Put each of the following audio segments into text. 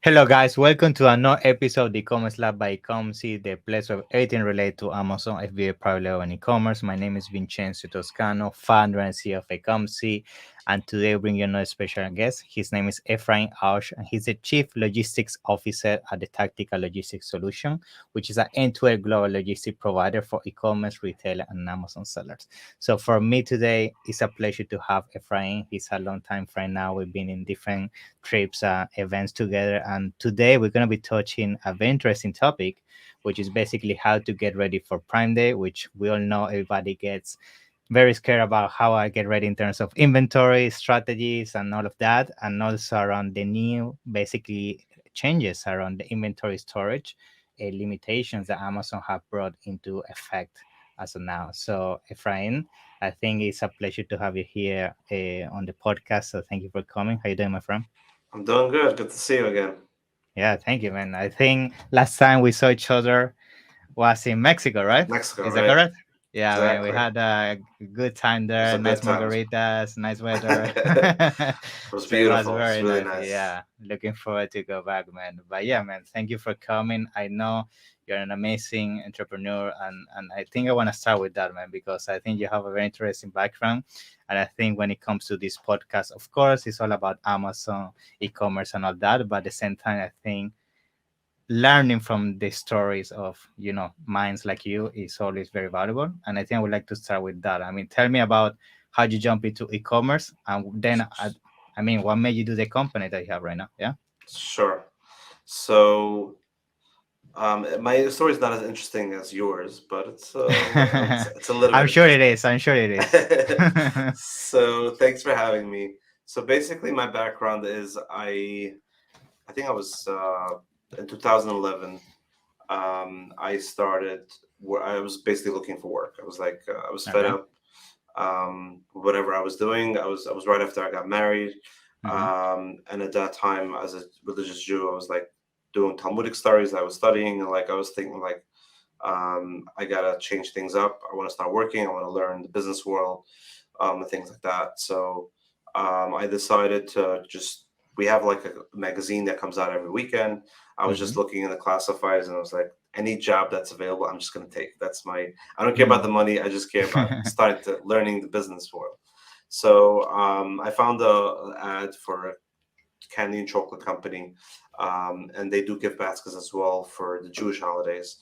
Hello, guys. Welcome to another episode of the Ecommerce Lab by Ecomcy, the place of everything related to Amazon, FBA, private label, and e-commerce. My name is Vincenzo Toscano, founder and CEO of Ecomcy, and today we bring you another special guest. His name is Ephraim Ausch, and he's the Chief Logistics Officer at the Tactical Logistics Solution, which is an end-to-end global logistics provider for e-commerce, retail, and Amazon sellers. So for me today, it's a pleasure to have Ephraim. He's a long time friend now. We've been in different trips, events together. And today we're going to be touching a very interesting topic, which is basically how to get ready for Prime Day, which we all know everybody gets very scared about how I get ready in terms of inventory strategies and all of that. And also around the new basically changes around the inventory storage limitations that Amazon have brought into effect as of now. So, Ephraim, I think it's a pleasure to have you here on the podcast. So, thank you for coming. How you doing, my friend? I'm doing good. Good to see you again. Yeah, thank you, man. I think last time we saw each other was in Mexico, right? Mexico, Is that right? correct? Yeah, man. We Exactly. had a good time It was there. a Nice good time. margaritas, nice weather. It was So it was beautiful. It's very really nice. nice. Yeah, looking forward to go back, man. But yeah, man, thank you for coming. I know you're an amazing entrepreneur, and I think I want to start with that, man, because I think you have a very interesting background. And I think when it comes to this podcast, of course, it's all about Amazon, e-commerce, and all that. But at the same time, I think learning from the stories of minds like you is always very valuable, and I think I would like to start with that. I mean, tell me about how you jump into e-commerce, and then I mean, what made you do the company that you have right now? Yeah. Sure. So, my story is not as interesting as yours, but it's a little I'm bit sure it interesting. is. I'm sure it is. So, thanks for having me. So, basically, my background is I think I was in 2011. I started where I was basically looking for work. I was like, I was fed Okay. up. Whatever I was doing, I was right after I got married. Hmm. And at that time, as a religious Jew, I was like doing Talmudic studies. I was studying, and like I was thinking, like, I gotta change things up. I want to start working. I want to learn the business world, and things like that. So I decided to just. We have like a magazine that comes out every weekend. I was just Hmm. looking in the classifieds, and I was like, any job that's available, I'm just gonna take. That's my. I don't care about the money. I just care about starting to learning the business world. So I found a ad for a candy and chocolate company, and they do gift baskets as well for the Jewish holidays,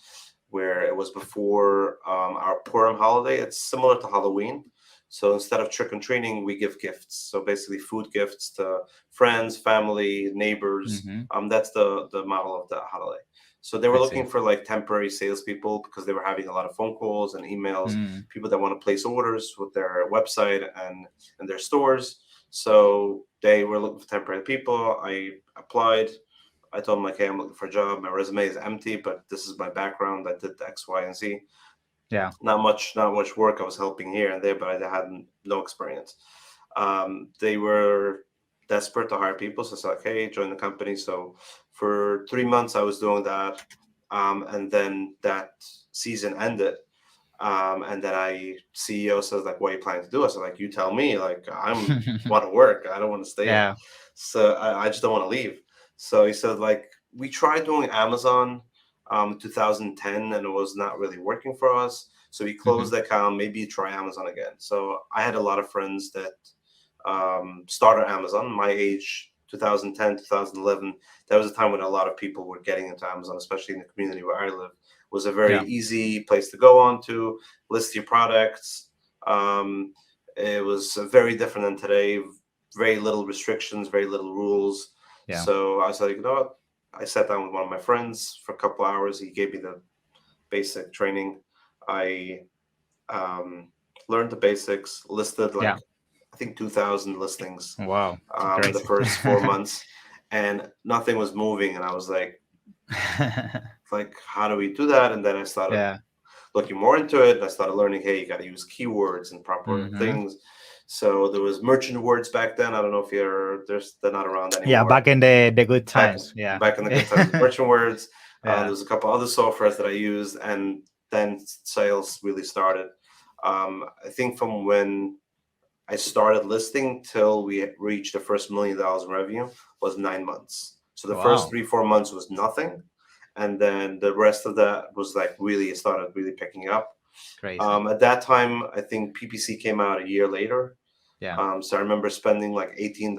where it was before our Purim holiday. It's similar to Halloween. So instead of trick and treating, we give gifts. So basically, food gifts to friends, family, neighbors. Hmm. That's the model of the holiday. So they were I see. looking for like temporary salespeople because they were having a lot of phone calls and emails, Mm. people that want to place orders with their website and their stores. So they were looking for temporary people. I applied. I told them, like, hey, I'm looking for a job. My resume is empty, but this is my background. I did X, Y, and Z. Yeah. Not much work. I was helping here and there, but I had no experience. They were desperate to hire people, so it's like, hey, join the company. So for 3 months, I was doing that, and then that season ended. And then CEO says, like, what are you planning to do? I said, like, you tell me. Like, I'm want to work. I don't want to stay. Yeah. So I just don't want to leave. So he said, like, we tried doing Amazon 2010 and it was not really working for us. So we Hmm. closed the account. Maybe try Amazon again. So I had a lot of friends that started Amazon. My age, 2010, 2011, that was a time when a lot of people were getting into Amazon, especially in the community where I live. It was a very Yeah. easy place to go on to list your products. Um, it was very different than today. Very little restrictions, very little rules. Yeah. So I was like, you know what? I sat down with one of my friends for a couple hours. He gave me the basic training. I um, learned the basics, listed Yeah. like I think 2,000 listings Wow. the Crazy. first 4 months, and nothing was moving. And I was like, how do we do that? And then I started Yeah. looking more into it. And I started learning, hey, you got to use keywords and proper Hmm. things. So there was merchant words back then. I don't know if they're not around Yeah, anymore. back in the good Back times. Yeah. back in the good times, merchant words. There Yeah. was a couple other softwares that I used, and then sales really started. I think from when I started listing till we reached the first $1 million in revenue was 9 months. So the first Wow, 3 4 months was nothing, and then the rest of that was like really it started really picking up. crazy. At that time, I think PPC came out a year later. Yeah, So I remember spending like $18.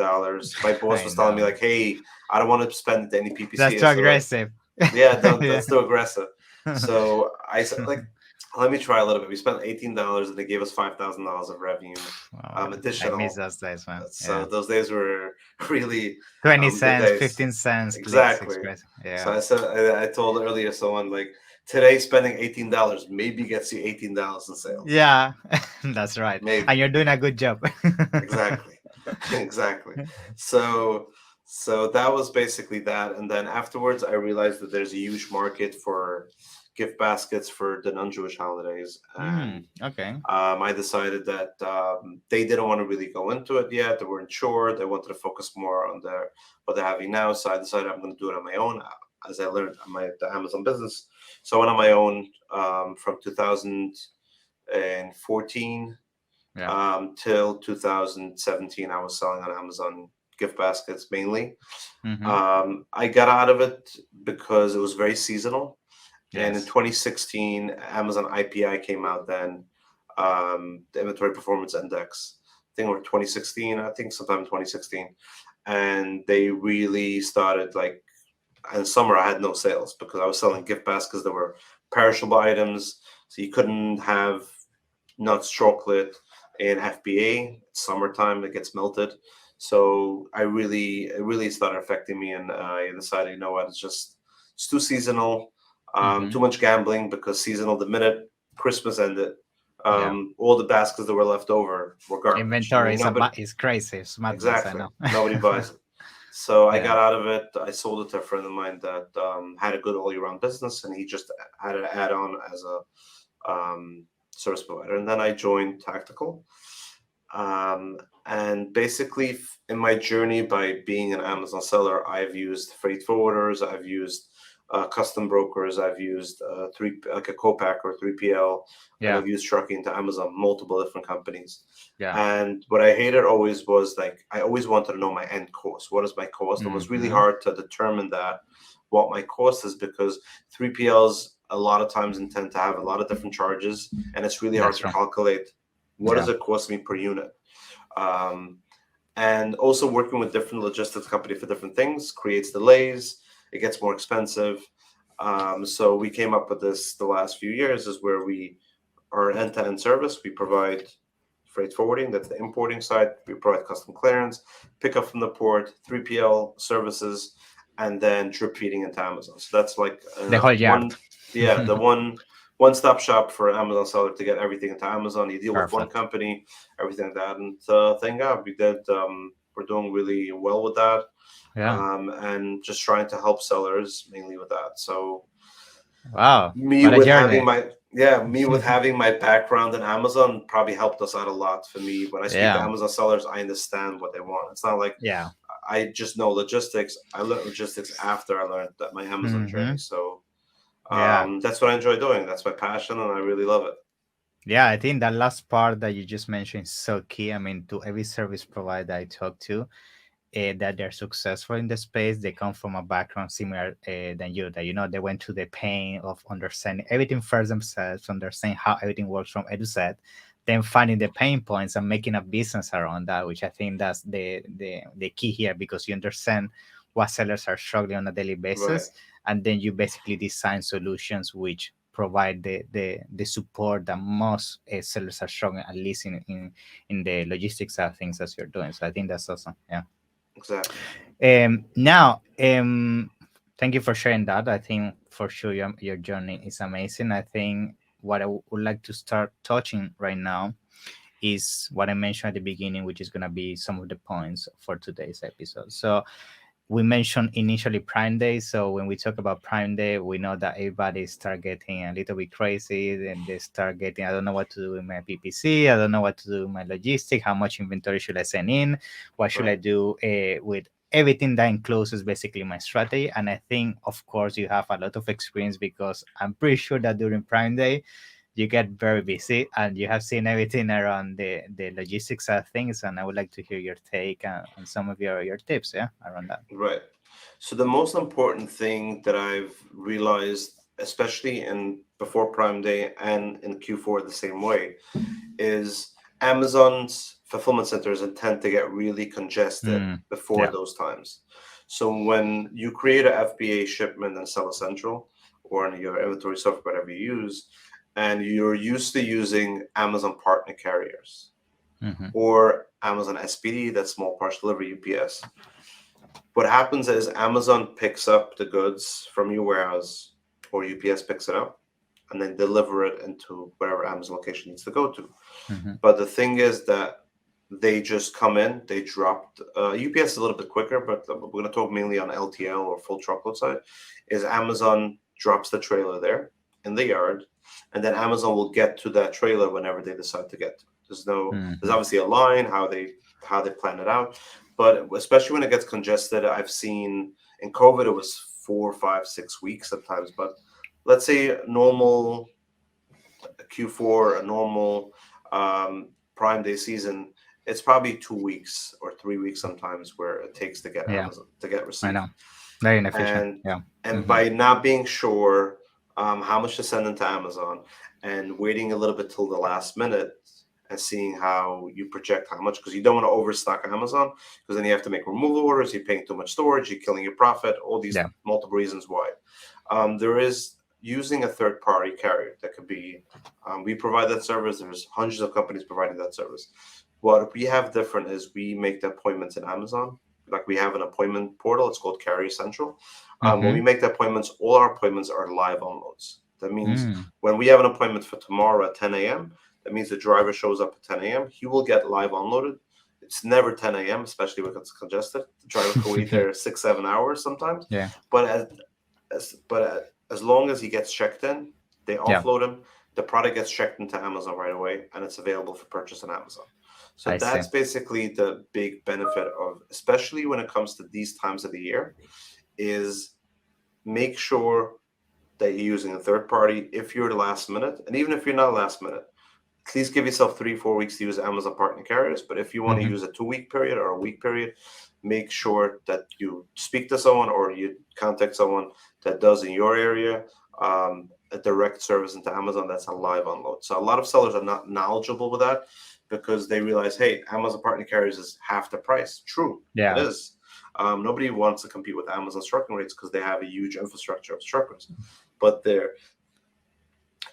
My boss I was telling me know. like, "Hey, I don't want to spend any That's PPC." I too said like, aggressive. "Yeah, don't, Yeah. that's too aggressive." So I said like, "Let me try a little bit." We spent $18, and they gave us $5,000 of revenue, Oh, I miss additional. those days, man. So Yeah. those days were really 20 good cents, days. 15 cents clicks, it's Exactly. crazy. So Yeah. I said I told earlier someone like today spending $18 maybe gets you $18 in sales. Yeah, that's right. And Maybe. you're doing a good job. Exactly. Exactly. So so that was basically that. And then afterwards I realized that there's a huge market for gift baskets for the non-Jewish holidays. Hmm. And Okay. I decided that they didn't want to really go into it yet. They weren't sure. They wanted to focus more on their what they're having now. So I decided I'm going to do it on my own, as I learned on the Amazon business. So I went on my own from 2014 Yeah. till 2017. I was selling on Amazon gift baskets mainly. Mm-hmm. I got out of it because it was very seasonal. And in Yes. 2016, Amazon IPI came out then, the Inventory Performance Index. I think we're 2016, I think sometime in 2016. And they really started like, in summer, I had no sales because I was selling gift baskets that were perishable items. So you couldn't have nuts, chocolate, and FBA. It's summertime, it gets melted. So it really started affecting me, and I decided, you know what, it's too seasonal, Mm-hmm. too much gambling because seasonal. The minute Christmas ended, Yeah. all the baskets that were left over were garbage. I Inventory mean, nobody is crazy. It's madness, I exactly know. nobody buys it. So I Yeah. got out of it. I sold it to a friend of mine that had a good all year round business, and he just had an add on as a service provider. And then I joined Tactical. Um, and basically, in my journey by being an Amazon seller, I've used freight forwarders, I've used custom brokers, I've used three like a co-pack or 3PL, and Yeah. I've used trucking to Amazon, multiple different companies. Yeah. And what I hated always was like I always wanted to know my end cost. What is my cost? And it was really Mm-hmm. hard to determine that what my cost is because 3PLs a lot of times intend to have a lot of different charges, and it's really hard That's to true. calculate what Yeah. does it cost me per unit. Um, and also working with different logistics company for different things creates delays. It gets more expensive. So we came up with this the last few years is where we are end-to-end service. We provide freight forwarding, that's the importing side. We provide custom clearance, pick up from the port, 3PL services, and then drip feeding into Amazon. So that's like The whole yard. one, yeah, the one-stop shop for Amazon seller to get everything into Amazon. You deal with one Perfect. company, everything like that. And thank God we did. We're doing really well with that, Yeah. and just trying to help sellers mainly with that. So Wow. me What a with having journey. my yeah me with having my background in Amazon probably helped us out a lot. For me, when I speak to Yeah. Amazon sellers, I understand what they want. It's not like Yeah. I just know logistics. I learned logistics after I learned that my Amazon journey. Mm-hmm. So Yeah. that's what I enjoy doing. That's my passion, and I really love it. Yeah, I think that last part that you just mentioned is so key. I mean, to every service provider I talk to, that they're successful in the space, they come from a background similar than you. That they went through the pain of understanding everything first themselves, understanding how everything works from A to Z, then finding the pain points and making a business around that. Which I think that's the key here because you understand what sellers are struggling on a daily Right. basis, and then you basically design solutions which provide the support that most sellers are struggling, at least in the logistics side of things as you're doing. So I think that's awesome. Yeah. Exactly. Now, thank you for sharing that. I think for sure your journey is amazing. I think what I would like to start touching right now is what I mentioned at the beginning, which is going to be some of the points for today's episode. So, we mentioned initially Prime Day. So when we talk about Prime Day, we know that everybody start getting a little bit crazy and they start getting, I don't know what to do with my PPC. I don't know what to do with my logistic. How much inventory should I send in? What should I Right. do with everything that encloses basically my strategy? And I think, of course, you have a lot of experience because I'm pretty sure that during Prime Day, you get very busy and you have seen everything around the logistics of things. And I would like to hear your take on some of your tips, yeah, around that. Right. So the most important thing that I've realized, especially in before Prime Day and in Q4 the same way, is Amazon's fulfillment centers tend to get really congested Mm, before yeah. those times. So when you create a FBA shipment in Seller Central or in your inventory software, whatever you use, and you're used to using Amazon partner carriers Mm-hmm. or Amazon SPD, that's small parcel delivery UPS. What happens is Amazon picks up the goods from your warehouse or UPS picks it up and then deliver it into wherever Amazon location needs to go to. Mm-hmm. But the thing is that they just come in, they dropped UPS is a little bit quicker, but we're going to talk mainly on LTL or full truckload side. Is Amazon drops the trailer there in the yard, and then Amazon will get to that trailer whenever they decide to get to it. There's Mm-hmm. obviously a line how they plan it out, but especially when it gets congested, I've seen in COVID it was 4, 5, 6 weeks sometimes. But let's say normal Q4, a normal Prime Day season, it's probably 2 weeks or 3 weeks sometimes where it takes to get Yeah, Amazon to get I received. know. Very inefficient. And Yeah. and Mm-hmm. by not being sure how much to send into Amazon and waiting a little bit till the last minute and seeing how you project how much because you don't want to overstock Amazon because then you have to make removal orders, you're paying too much storage, you're killing your profit, all these Yeah. multiple reasons why. There is using a third party carrier that could be we provide that service. There's hundreds of companies providing that service. What we have different is we make the appointments in Amazon. Like we have an appointment portal. It's called Carrier Central. When Mm-hmm. we make the appointments, all our appointments are live unloads. That means Mm. when we have an appointment for tomorrow at 10 a.m., that means the driver shows up at 10 a.m. He will get live unloaded. It's never 10 a.m., especially when it's congested. The driver can wait there 6, 7 hours sometimes. Yeah. But as long as he gets checked in, they Yeah. offload him. The product gets checked into Amazon right away, and it's available for purchase on Amazon. So I see. that's basically the big benefit of, especially when it comes to these times of the year, is make sure that you're using a third party if you're the last minute, and even if you're not last minute, please give yourself 3, 4 weeks to use Amazon partner carriers. But if you want to Mm-hmm. use a 2 week period or a week period, make sure that you speak to someone or you contact someone that does in your area a direct service into Amazon that's a live unload. So a lot of sellers are not knowledgeable with that because they realize, hey, Amazon partner carriers is half the price. True, it Yeah. is. Nobody wants to compete with Amazon's trucking rates because they have a huge infrastructure of truckers. But their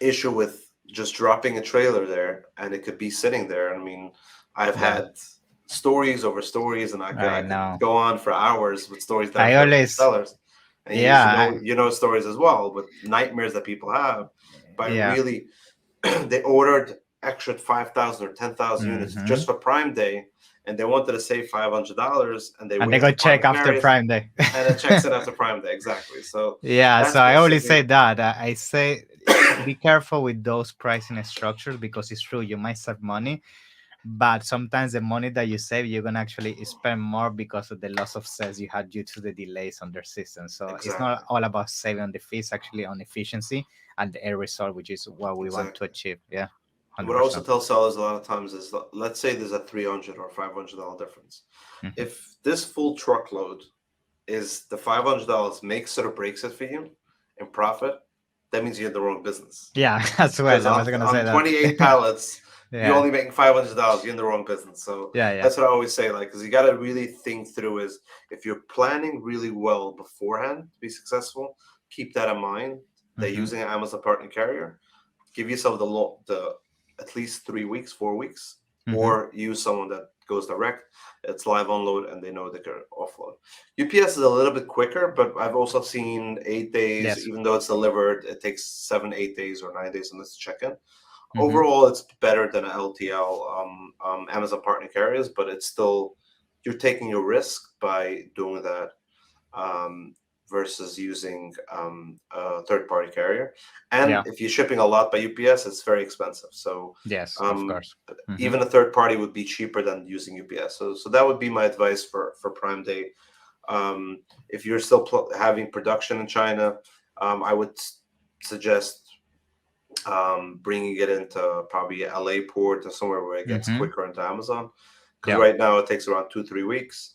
issue with just dropping a trailer there and it could be sitting there. I mean, I've Yeah. had stories over stories and I I could know. go on for hours with stories that I've I heard from always. sellers. And Yeah. you know stories as well with nightmares that people have by Yeah. really they ordered extra 5,000 or 10,000 units Mm-hmm. just for Prime Day and they wanted to save $500 and they And they went go to check partner after carriers Prime Day. and it checks it after Prime Day. Exactly. So Yeah, so that's I always say basically that. I say be careful with those pricing structures because it's true, you might save money, but sometimes the money that you save, you're gonna actually spend more because of the loss of sales you had due to the delays on their system. So it's not exactly. all about saving on the fees, actually on efficiency and the end result, which is what we want to Exactly. achieve. Yeah, What I also 100%. tell sellers a lot of times is let's say there's a $300 or $500 difference. Hmm. If this full truckload is the $500 makes it or breaks it for you in profit, that means you're in the wrong business. Yeah, as Because well. I was gonna say on that. 28 pallets, you're Yeah, only making $500. You're in the wrong business. So yeah, yeah. that's what I always say. Like, because you got to really think through is if you're planning really well beforehand to be successful, keep that in mind. That Hmm. using an Amazon partner carrier give yourself the at least 3 weeks, 4 weeks, Hmm. or use someone that goes direct. It's live unload and they know they can offload. UPS is a little bit quicker, but I've also seen 8 days, Yes. even though it's delivered, it takes 7, 8 days or 9 days on this check in. Hmm. Overall, it's better than LTL, Amazon partner carriers, but it's still, you're taking your risk by doing that um, versus using a third party carrier. And Yeah. if you're shipping a lot by UPS, it's very expensive. So Yes, of um, course. Hmm. even a third party would be cheaper than using UPS. So that would be my advice for Prime Day. If you're still having production in China, I would suggest bringing it into probably LA port or somewhere where it gets Hmm. quicker into Amazon. Because Yeah. right now it takes around 2, 3 weeks.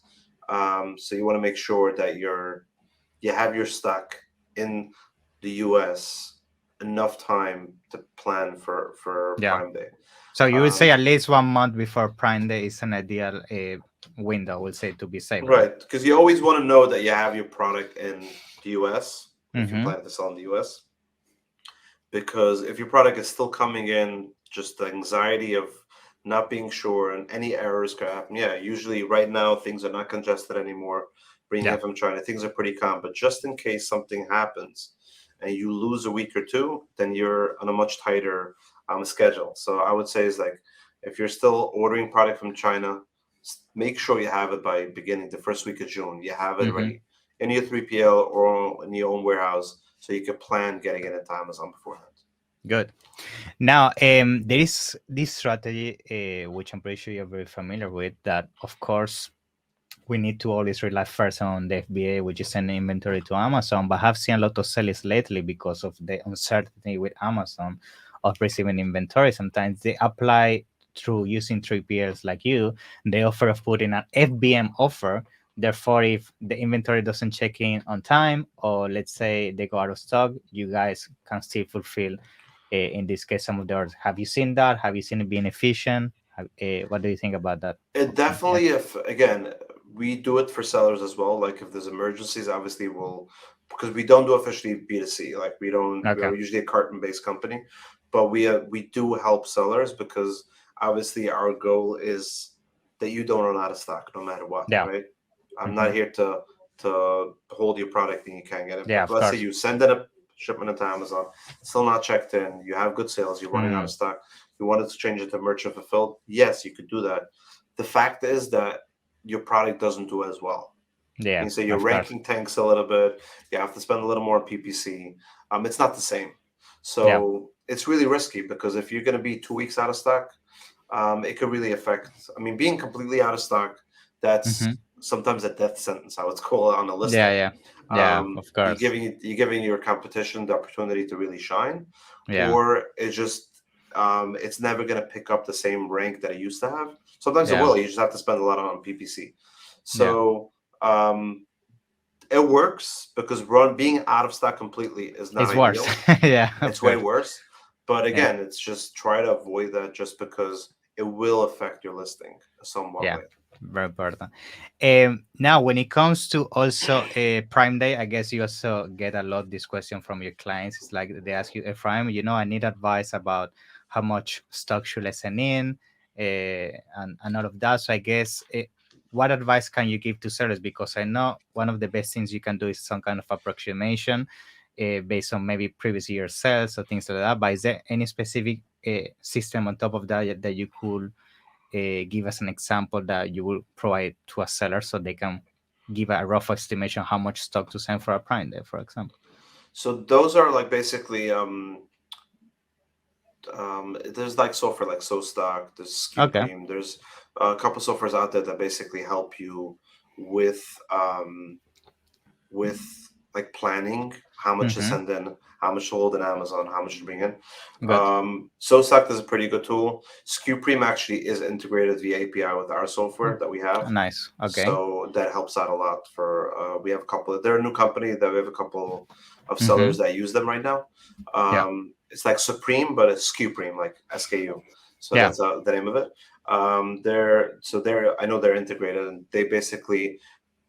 So you want to make sure that you're you have your stock in the US enough time to plan for Yeah. Prime Day. So you would say Um, at least 1 month before Prime Day is an ideal window, I would say, to be safe, right? right, because you always want to know that you have your product in the US if you're Mm-hmm. planning to sell in the US. Because if your product is still coming in, just the anxiety of not being sure and any errors could happen. Yeah, usually right now things are not congested anymore. Bringing Yeah. it from China, things are pretty calm. But just in case something happens and you lose a week or two, then you're on a much tighter schedule. So I would say is like if you're still ordering product from China, make sure you have it by beginning the first week of June. You have it Mm-hmm. ready in your 3PL or in your own warehouse, so you can plan getting it into Amazon beforehand. Good. Now, there is this strategy, which I'm pretty sure you're very familiar with, that of course we need to always rely first on the FBA, which is sending inventory to Amazon. But I've seen a lot of sellers lately because of the uncertainty with Amazon of receiving inventory. Sometimes they apply through using 3PLs like you. They offer of putting an FBM offer. Therefore, if the inventory doesn't check in on time, or let's say they go out of stock, you guys can still fulfill. In this case, some of the orders. Have you seen that? Have you seen it being efficient? What do you think about that? It definitely, if again, we do it for sellers as well. Like if there's emergencies, obviously we'll because we don't do officially B2C. Like we don't. Okay. We're usually a carton based company, but we do help sellers because obviously our goal is that you don't run out of stock no matter what. Yeah. Right. I'm Hmm. not here to hold your product and you can't get it. Yeah, But of let's say course. you send in a shipment into Amazon, still not checked in. You have good sales. You're running out of Mm, stock. You wanted to change it to merchant fulfilled. Yes, you could do that. The fact is that your product doesn't do as well. yeah, You say your of course. ranking tanks a little bit. You have to spend a little more on PPC. It's not the same. Yeah. So it's really risky because if you're going to be 2 weeks out of stock, it could really affect. I mean, being completely out of stock, Hmm. that's sometimes a death sentence. I would call it on a Yeah, listing. yeah, yeah, of You're course. giving your competition the opportunity to really shine, Yeah, or it's just it's never going to pick up the same rank that it used to have. Sometimes it yeah, will. You just have to spend a lot on PPC. yeah. So um, it works because run being out of stock completely is not It's worse. ideal. Yeah, of It's way course. worse. But Yeah, again, it's just try to avoid that just because it will affect your listing somewhat yeah, later. very important. Now, when it comes to also Prime Day, I guess you also get a lot this question from your clients. It's like they ask you, Ephraim, I need advice about how much stock should I send in, and all of that. So I guess what advice can you give to sellers? Because I know one of the best things you can do is some kind of approximation based on maybe previous year sales or things like that. But is there any specific system on top of that that you could give us an example that you will provide to a seller so they can give a rough estimation how much stock to send for a Prime Day, for example? So those are like basically there's like software like SoStock, there's Okay. SKUPreme, there's a couple softwares out there that basically help you with with like planning how much to Mm-hmm. send in, how much to hold in Amazon, how much to bring in. Good. SoStock is a pretty good tool. SKUPreme actually is integrated via API with our software that we have. Nice. Okay. So that helps out a lot for we have a couple they're a new company that we have a couple of Mm-hmm. sellers that use them right now. Yeah. It's like Supreme, but it's SKUPreme, like SKU. So Yeah. that's the name of it. They're I know they're integrated and they basically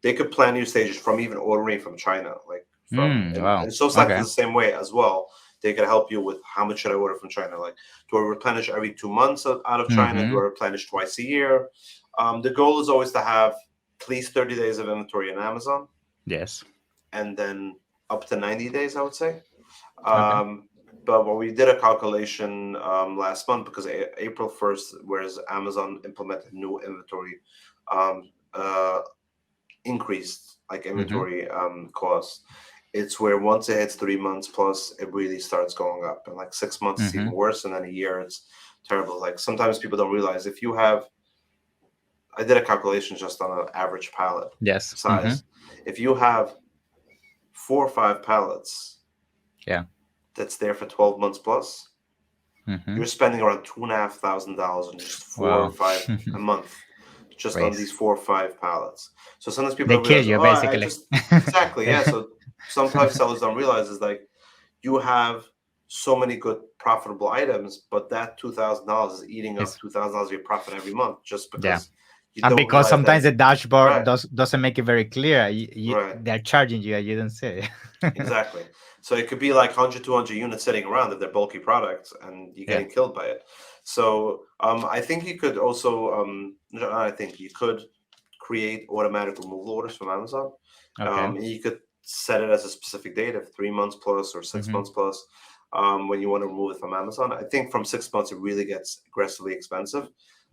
they could plan your stages from even ordering from China, like from Wow. and SoStack Okay. is the same way as well. They could help you with how much should I order from China? Like, do I replenish every 2 months out of China? Do Mm-hmm. I replenish twice a year? The goal is always to have at least 30 days of inventory in Amazon, Yes. and then up to 90 days, I would say. Okay. But when we did a calculation last month, because April 1st, whereas Amazon implemented new inventory um, uh, increased like Mm-hmm. inventory costs, it's where once it hits 3 months plus, it really starts going up. And like 6 months, it's Mm-hmm. even worse. And then a year, it's terrible. Like sometimes people don't realize if you have, I did a calculation just on an average pallet Yes. Mm-hmm. size. If you have 4 or 5 pallets Yeah. that's there for 12 months plus, Mm-hmm. you're spending around $2,500 on just four or Wow. five a month just on these Risk. 4 or 5 pallets. So sometimes people They don't kill realize, you oh, I basically. just exactly, yeah. So sometimes sellers don't realize is like you have so many good profitable items, but that $2,000 is eating up It's $2,000 of your profit every month just yeah. because you And don't because realize that sometimes the it's dashboard right, doesn't make it very clear. right. They're charging you and you don't see it. Exactly. So it could be like 100, 200 units sitting around if they're bulky products and you're Yeah. getting killed by it. So I think you could also, no, I think you could create automatic removal orders from Amazon. Okay. And you could set it as a specific date of 3 months plus or six Mm-hmm. months plus when you want to remove it from Amazon. I think from 6 months, it really gets aggressively expensive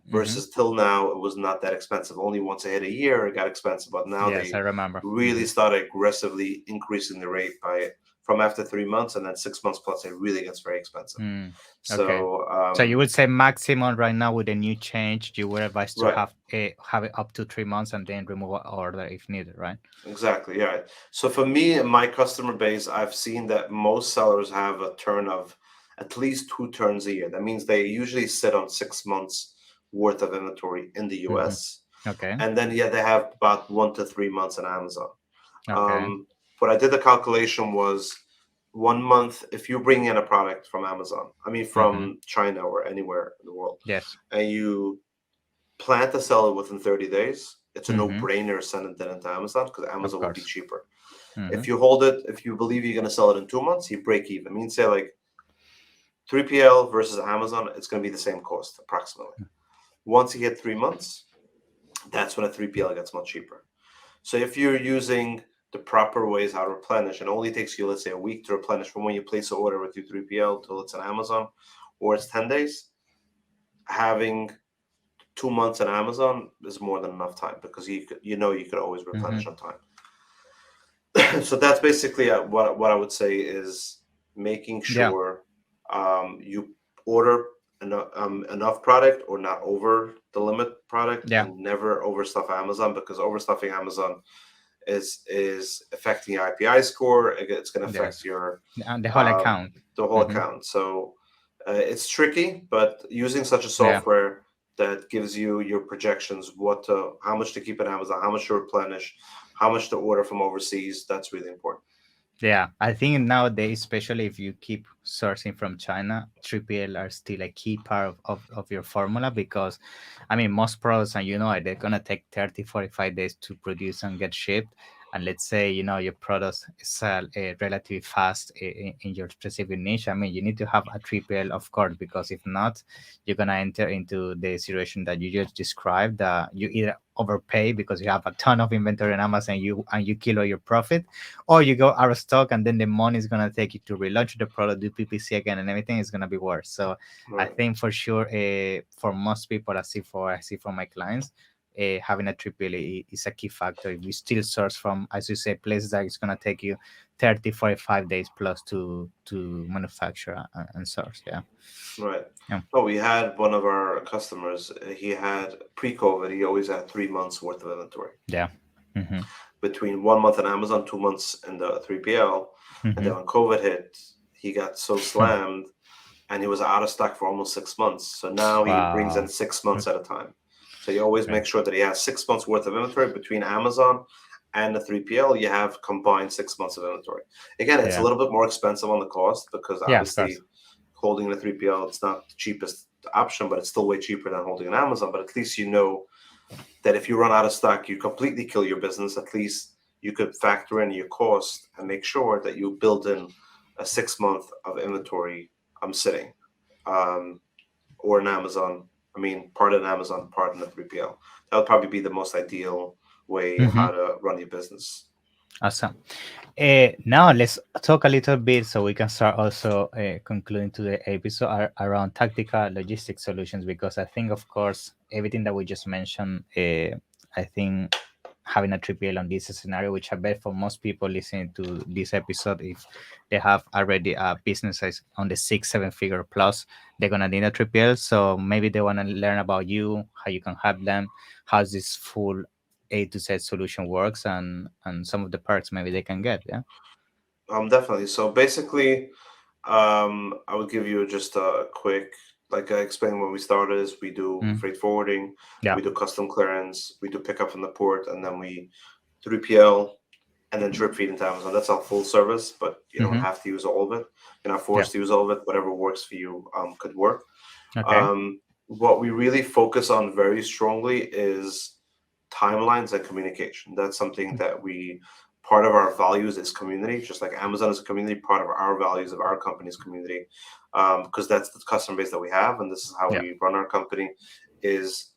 Mm-hmm. versus till now, it was not that expensive. Only once it hit a year, it got expensive. But now Yes, I they remember. really Mm-hmm. started aggressively increasing the rate by from after 3 months, and then 6 months plus, it really gets very expensive. Mm. Okay. So, So you would say maximum right now with the new change, you would advise to right. have it up to 3 months and then remove an order if needed, right? Exactly. Yeah. So for me and my customer base, I've seen that most sellers have a turn of at least 2 turns a year. That means they usually sit on 6 months worth of inventory in the Mm-hmm. US. Okay. And then, yeah, they have about 1 to 3 months on Amazon. Okay. Um, what I did the calculation was 1 month, if you bring in a product from Amazon, I mean, Mm-hmm. from China or anywhere in the world, Yes. and you plan to sell it within 30 days, it's a Mm-hmm. no-brainer sending it into Amazon because Of Amazon will be course. cheaper. Mm-hmm. If you hold it, if you believe you're going to sell it in 2 months, you break even. I mean, say like 3PL versus Amazon, it's going to be the same cost approximately. Once you hit 3 months, that's when a 3PL gets much cheaper. So if you're using the proper ways how to replenish, and it only takes you, let's say, a week to replenish from when you place an order with your 3PL till it's on Amazon, or it's 10 days, having 2 months on Amazon is more than enough time because you could always Mm-hmm. replenish on time. So that's basically what I would say is making Yeah. sure you order enough product or not over the limit product, Yeah. and never overstuff Amazon because overstuffing Amazon is affecting your IPI score. It's going to affect Yes. your And the whole um, account. the whole Mm-hmm. account. So it's tricky, but using such a Yeah. software that gives you your projections, how much to keep in Amazon, how much to replenish, how much to order from overseas, that's really important. Yeah, I think nowadays, especially if you keep sourcing from China, 3PL are still a key part of your formula because, I mean, most products, and they're going to take 30, 45 days to produce and get shipped. And let's say, your products sell relatively fast in your specific niche. I mean, you need to have a 3PL, of course, because if not, you're going to enter into the situation that you just described, that you either overpay because you have a ton of inventory on Amazon and you kill all your profit, or you go out of stock and then the money is gonna take you to relaunch the product, do PPC again, and everything is gonna be worse. So I Right, think for sure, for most people, I see for my clients, having a triple is a key factor. If you still source from, as you say, places that it's gonna take you 30, 45 days plus to manufacture and source. Yeah, right. yeah, Oh, we had one of our customers. He had pre-COVID. He always had 3 months worth of inventory yeah. Mm-hmm. between 1 month on Amazon, 2 months in the 3PL, and Mm-hmm. then when COVID hit, he got so slammed and he was out of stock for almost 6 months. So now he brings in Wow. 6 months at a time. So you always Okay. make sure that he has 6 months worth of inventory between Amazon and the 3PL. You have combined 6 months of inventory. Again, it's a Yeah. little bit more expensive on the cost because Yeah. Of course. obviously holding a 3PL, it's not the cheapest option, but it's still way cheaper than holding an Amazon. But at least you know that if you run out of stock, you completely kill your business. At least you could factor in your cost and make sure that you build in a 6 month of inventory. I'm sitting, um, or an Amazon. I mean, part in Amazon, part in the 3PL. That would probably be the most ideal way Mm-hmm. how to run your business. Awesome. Now let's talk a little bit so we can start also concluding to the episode around tactical logistic solutions, because I think, of course, everything that we just mentioned, I think having a triple on this scenario, which I bet for most people listening to this episode, if they have already a business size on the 6, 7 figure plus, they're gonna need a triple. So maybe they want to learn about you, how you can help them, how this full A to Z solution works, and some of the perks maybe they can get. Yeah. Definitely. So basically, I would give you just a quick. like I explained when we started, is we do Mm. freight forwarding, Yeah. we do custom clearance, we do pickup from the port, and then we 3PL, and then drip feed into Amazon. That's our full service, but you don't Mm-hmm. have to use all of it. You're not Yeah. forced to use all of it. Whatever works for you could work. Okay. What we really focus on very strongly is timelines and communication. That's something that we part of our values is community, just like Amazon is a community. Part of our values of our company's community, because that's the customer base that we have, and this is how Yeah. we run our company. Is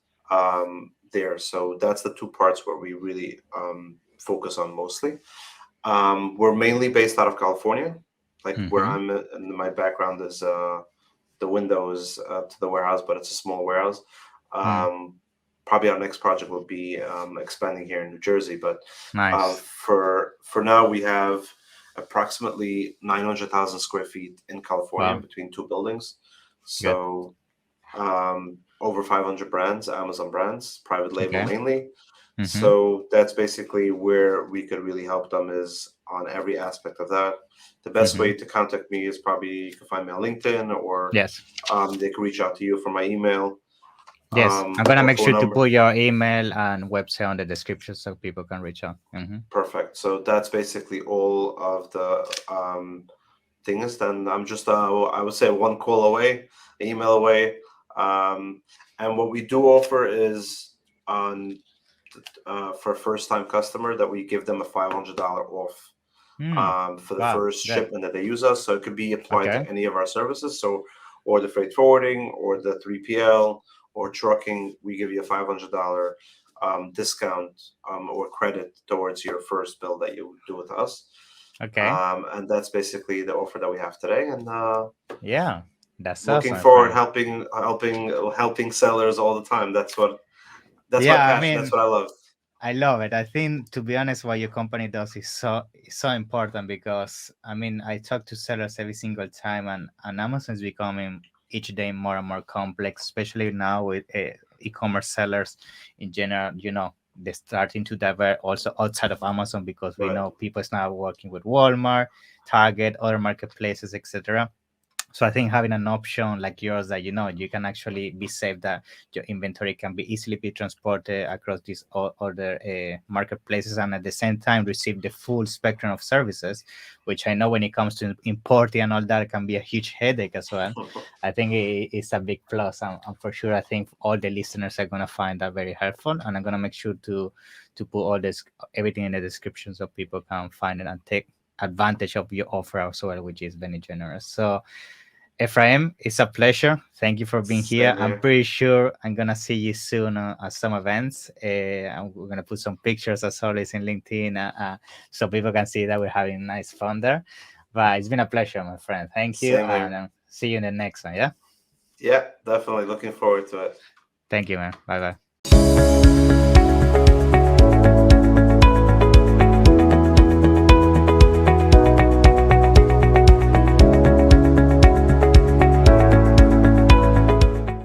there. So that's the two parts where we really focus on mostly. We're mainly based out of California, like where Mm-hmm. I'm at, and my background is the windows to the warehouse, but it's a small warehouse. Mm. Um, Probably our next project will be expanding here in New Jersey, but Nice. for now we have approximately 900,000 square feet in California Wow. between two buildings. Good. So over 500 brands, Amazon brands, private label Okay. mainly. Mm-hmm. So that's basically where we could really help them is on every aspect of that. The best Mm-hmm. way to contact me is probably you can find me on LinkedIn, or Yes. they can reach out to you for my email Yes. I'm gonna or make phone sure to number. put your email and website on the description so people can reach out. Mm-hmm. Perfect. So that's basically all of the things. Then I'm just I would say one call away, an email away. Um, and what we do offer is on for a first time customer that we give them a $500 off Mm. for the Wow. first Good. shipment that they use us. So it could be applied Okay. to any of our services. So, or the freight forwarding, or the 3PL, or trucking. We give you a $500 discount or credit towards your first bill that you do with us. Okay. And that's basically the offer that we have today. And Yeah. That's looking awesome, my forward friend. helping sellers all the time. That's my Yeah. I passion. That's mean, what I love. I love it. I think, to be honest, what your company does is so important because I mean, I talk to sellers every single time, and Amazon is becoming each day more and more complex, especially now with e-commerce sellers in general. They're starting to divert also outside of Amazon because we Right. know people is now working with Walmart, Target, other marketplaces, etc. So I think having an option like yours that you can actually be safe that your inventory can be easily be transported across these other marketplaces, and at the same time receive the full spectrum of services, which I know when it comes to importing and all that can be a huge headache as well. I think it's a big plus, and for sure I think all the listeners are gonna find that very helpful, and I'm gonna make sure to put all this everything in the description so people can find it and take advantage of your offer as well, which is very generous. So Ephraim, it's a pleasure. Thank you for being here. Same I'm here. pretty sure I'm gonna see you soon at some events. And we're gonna put some pictures as always in LinkedIn, so people can see that we're having nice fun there. But it's been a pleasure, my friend. Thank you, Same and here. see you in the next one. Yeah. Yeah, definitely looking forward to it. Thank you, man. Bye bye.